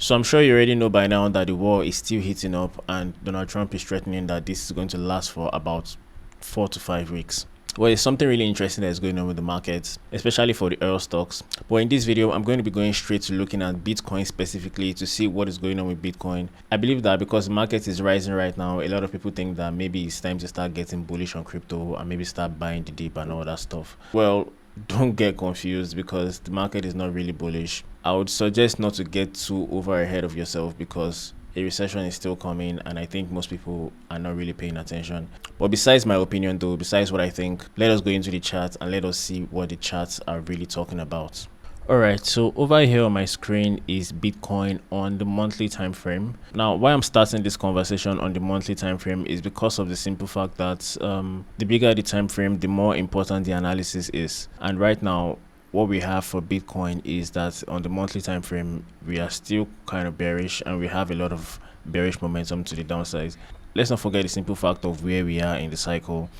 So I'm sure you already know by now that the war is still heating up and Donald Trump is threatening that this is going to last for about 4 to 5 weeks. Well, it's something really interesting that's going on with the markets, especially for the oil stocks. But in this video, I'm going to be going straight to looking at Bitcoin specifically to see what is going on with Bitcoin. I believe that because the market is rising right now, a lot of people think that maybe it's time to start getting bullish on crypto and maybe start buying the dip and all that stuff. Well, don't get confused because the market is not really bullish. I would suggest not to get too over ahead of yourself because a recession is still coming and I think most people are not really paying attention. But besides my opinion though, besides what I think, let us go into the chart and let us see what the charts are really talking about. Alright, so over here on my screen is Bitcoin on the monthly time frame. Now, why I'm starting this conversation on the monthly time frame is because of the simple fact that the bigger the time frame, the more important the analysis is. And right now, what we have for Bitcoin is that on the monthly time frame, we are still kind of bearish and we have a lot of bearish momentum to the downside. Let's not forget the simple fact of where we are in the cycle.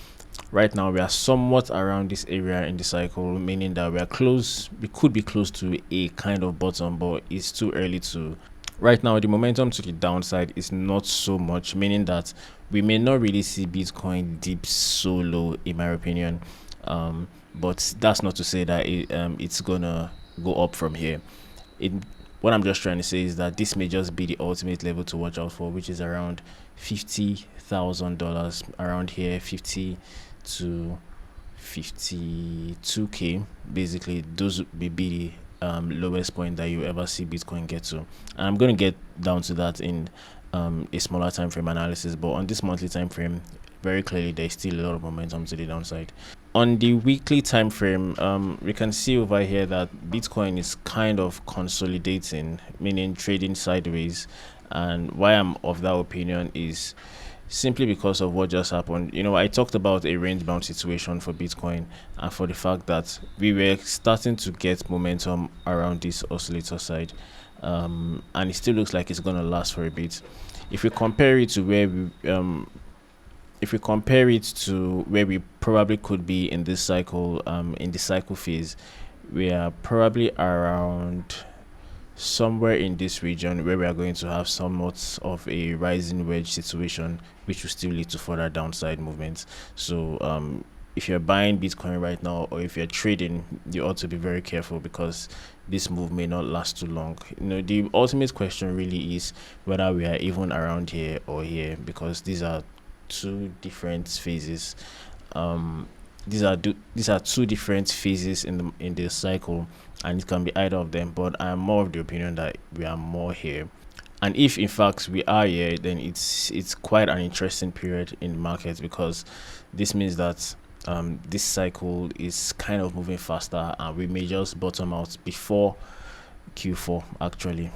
Right now, we are somewhat around this area in the cycle, meaning that we could be close to a kind of bottom, but it's too early to. Right now, the momentum to the downside is not so much, meaning that we may not really see Bitcoin dip so low, in my opinion. But that's not to say that it's gonna go up from here. What I'm just trying to say is that this may just be the ultimate level to watch out for, which is around $50,000 around here, 50 to 52k. Basically, those will be the lowest point that you ever see Bitcoin get to, and I'm going to get down to that in a smaller time frame analysis. But on this monthly time frame, very clearly there's still a lot of momentum to the downside. On the weekly time frame, we can see over here that Bitcoin is kind of consolidating, meaning trading sideways. And why I'm of that opinion is simply because of what just happened. I talked about a range bound situation for Bitcoin and for the fact that we were starting to get momentum around this oscillator side, and it still looks like it's going to last for a bit. If we compare it to where we probably could be in this cycle, in the cycle phase, we are probably around somewhere in this region where we are going to have somewhat of a rising wedge situation, which will still lead to further downside movements. So if you're buying Bitcoin right now or if you're trading, you ought to be very careful because this move may not last too long. The ultimate question really is whether we are even around here or here, because these are two different phases. These are two different phases in the cycle, and it can be either of them, but I'm more of the opinion that we are more here. And if in fact we are here, then it's quite an interesting period in the market, because this means that this cycle is kind of moving faster and we may just bottom out before Q4 actually.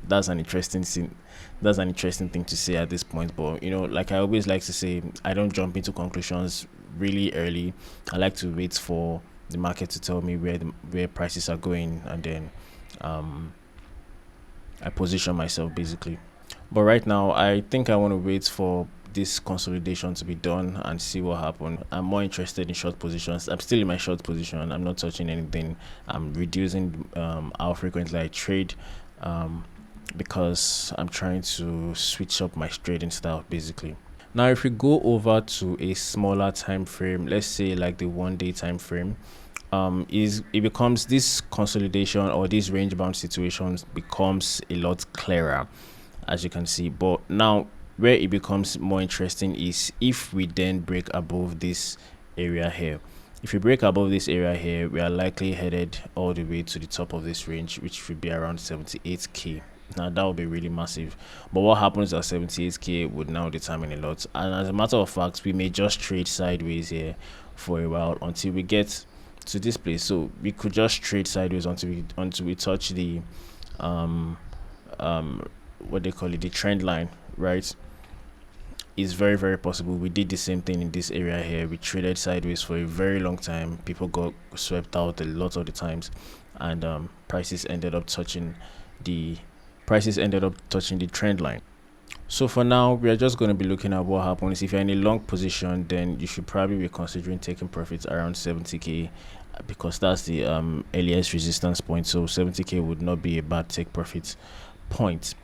That's an interesting thing to say at this point. But like I always like to say, I don't jump into conclusions really early. I like to wait for the market to tell me where prices are going, and then I position myself basically. But right now I think I want to wait for this consolidation to be done and see what happens. I'm more interested in short positions. I'm still in my short position. I'm not touching anything. I'm reducing how frequently I trade, because I'm trying to switch up my trading style basically. Now, if we go over to a smaller time frame, let's say like the 1 day time frame, it becomes this consolidation or this range bound situations becomes a lot clearer, as you can see. But now where it becomes more interesting is if we then break above this area here. If we break above this area here, we are likely headed all the way to the top of this range, which would be around 78k. Now that would be really massive, but what happens at 78k would now determine a lot. And as a matter of fact, we may just trade sideways here for a while until we get to this place. So we could just trade sideways until we touch the what they call it, the trend line, right? It's very, very possible. We did the same thing in this area here. We traded sideways for a very long time. People got swept out a lot of the times, and prices ended up touching the trend line. So for now, we are just going to be looking at what happens. If you're in a long position, then you should probably be considering taking profits around 70k, because that's the earliest resistance point. So 70k would not be a bad take profit point.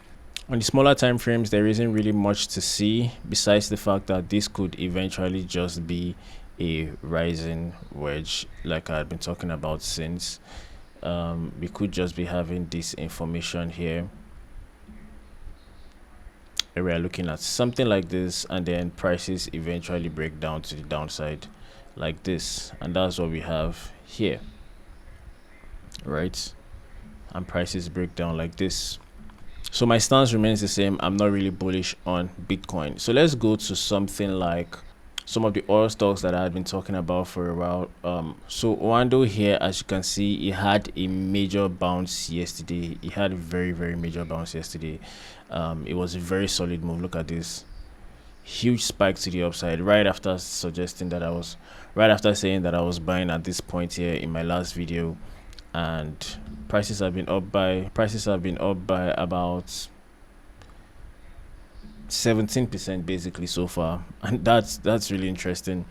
On the smaller time frames, there isn't really much to see besides the fact that this could eventually just be a rising wedge, like I had been talking about since. We could just be having this information here. And we are looking at something like this, and then prices eventually break down to the downside like this, and that's what we have here, right? And prices break down like this. So my stance remains the same. I'm not really bullish on Bitcoin. So let's go to something like some of the oil stocks that I had been talking about for a while. So Oando here, as you can see, it had a major bounce yesterday. It had a very, very major bounce yesterday. It was a very solid move. Look at this. Huge spike to the upside right after saying that I was buying at this point here in my last video. And prices have been up by about 17% basically so far, and that's really interesting.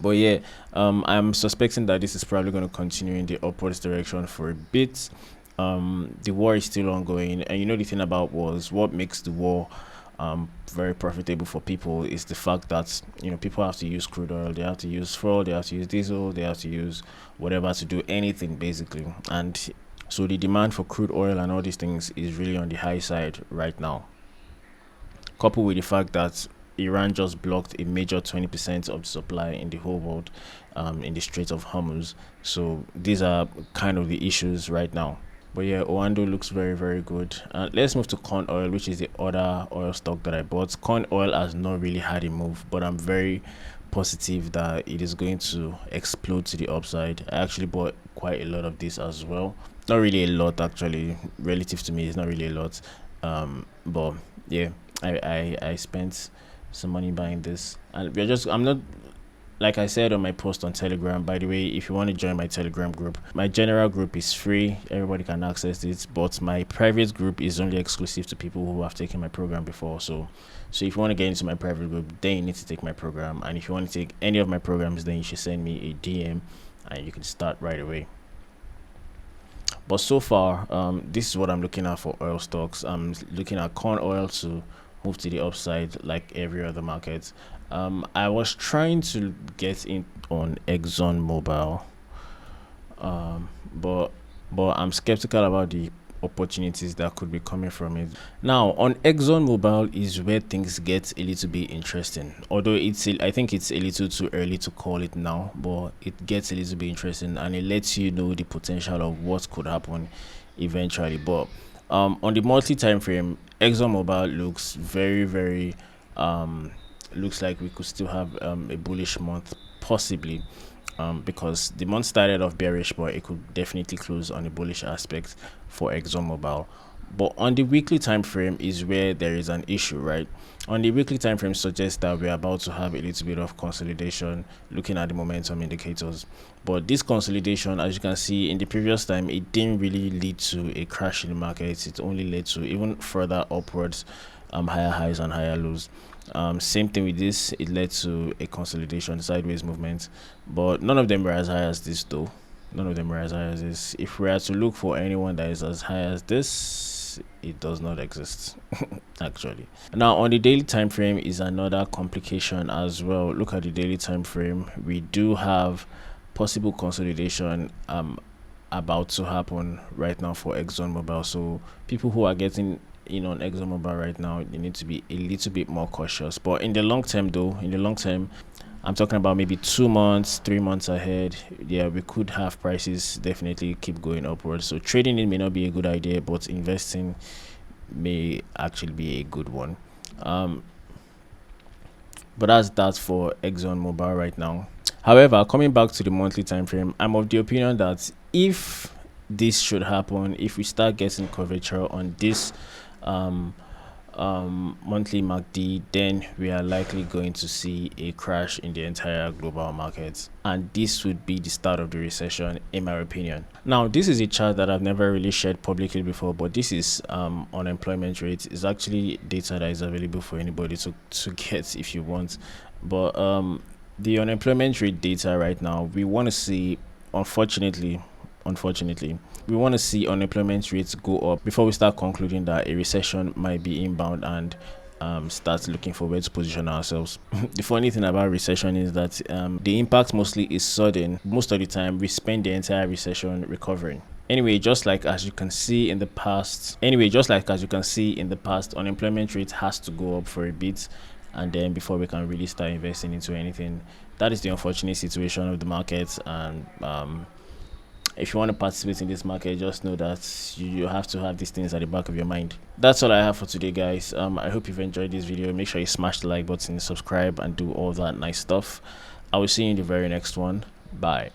But yeah, I'm suspecting that this is probably going to continue in the upwards direction for a bit. The war is still ongoing, and you know the thing about wars, what makes the war very profitable for people is the fact that people have to use crude oil, they have to use fuel, they have to use diesel, they have to use whatever to do anything basically. And so the demand for crude oil and all these things is really on the high side right now, coupled with the fact that Iran just blocked a major 20% of the supply in the whole world, in the Strait of Hormuz. So these are kind of the issues right now. But yeah, Oando looks very, very good. Let's move to corn oil, which is the other oil stock that I bought. Corn oil has not really had a move, but I'm very positive that it is going to explode to the upside. I actually bought quite a lot of this as well. Not really a lot, actually. Relative to me, it's not really a lot. But yeah, I spent some money buying this, and I'm not, like I said on my post on Telegram. By the way, if you want to join my Telegram group, my general group is free, everybody can access it, but my private group is only exclusive to people who have taken my program before. So if you want to get into my private group, then you need to take my program, and if you want to take any of my programs, then you should send me a DM and you can start right away. But so far, this is what I'm looking at for oil stocks. I'm looking at corn oil to move to the upside like every other market. I was trying to get in on Exxon Mobile, but I'm skeptical about the opportunities that could be coming from it. Now on Exxon Mobile is where things get a little bit interesting, although I think it's a little too early to call it now, but it gets a little bit interesting, and it lets you know the potential of what could happen eventually. But on the monthly time frame, Exxon Mobile looks very, very looks like we could still have a bullish month possibly, because the month started off bearish, but it could definitely close on a bullish aspect for Exxon Mobile. But on the weekly time frame is where there is an issue, right? On the weekly time frame suggests that we're about to have a little bit of consolidation looking at the momentum indicators. But this consolidation, as you can see in the previous time, it didn't really lead to a crash in the market. It only led to even further upwards, higher highs and higher lows. Same thing with this, it led to a consolidation, sideways movement, but none of them were as high as this though. None of them were as high as this. If we are to look for anyone that is as high as this, it does not exist actually. Now on the daily time frame is another complication as well. Look at the daily time frame. We do have possible consolidation about to happen right now for Exxon Mobile. So people who are getting on Exxon Mobile right now, you need to be a little bit more cautious. But in the long term though, I'm talking about maybe 2 months, 3 months ahead, yeah, we could have prices definitely keep going upwards. So trading in may not be a good idea, but investing may actually be a good one. But that's that for Exxon Mobile right now. However, coming back to the monthly time frame, I'm of the opinion that if this should happen, if we start getting curvature on this monthly MACD, then we are likely going to see a crash in the entire global market, and this would be the start of the recession in my opinion. Now this is a chart that I've never really shared publicly before, but this is unemployment rate. Is actually data that is available for anybody to get if you want. But the unemployment rate data right now, we want to see, unfortunately unfortunately. We want to see unemployment rates go up before we start concluding that a recession might be inbound and start looking for where to position ourselves. The funny thing about recession is that the impact mostly is sudden. Most of the time, we spend the entire recession recovering. Anyway, just like as you can see in the past, unemployment rate has to go up for a bit, and then before we can really start investing into anything. That is the unfortunate situation of the market, and if you want to participate in this market, just know that you have to have these things at the back of your mind. That's all I have for today, guys. I hope you've enjoyed this video. Make sure you smash the like button, subscribe, and do all that nice stuff. I will see you in the very next one. Bye.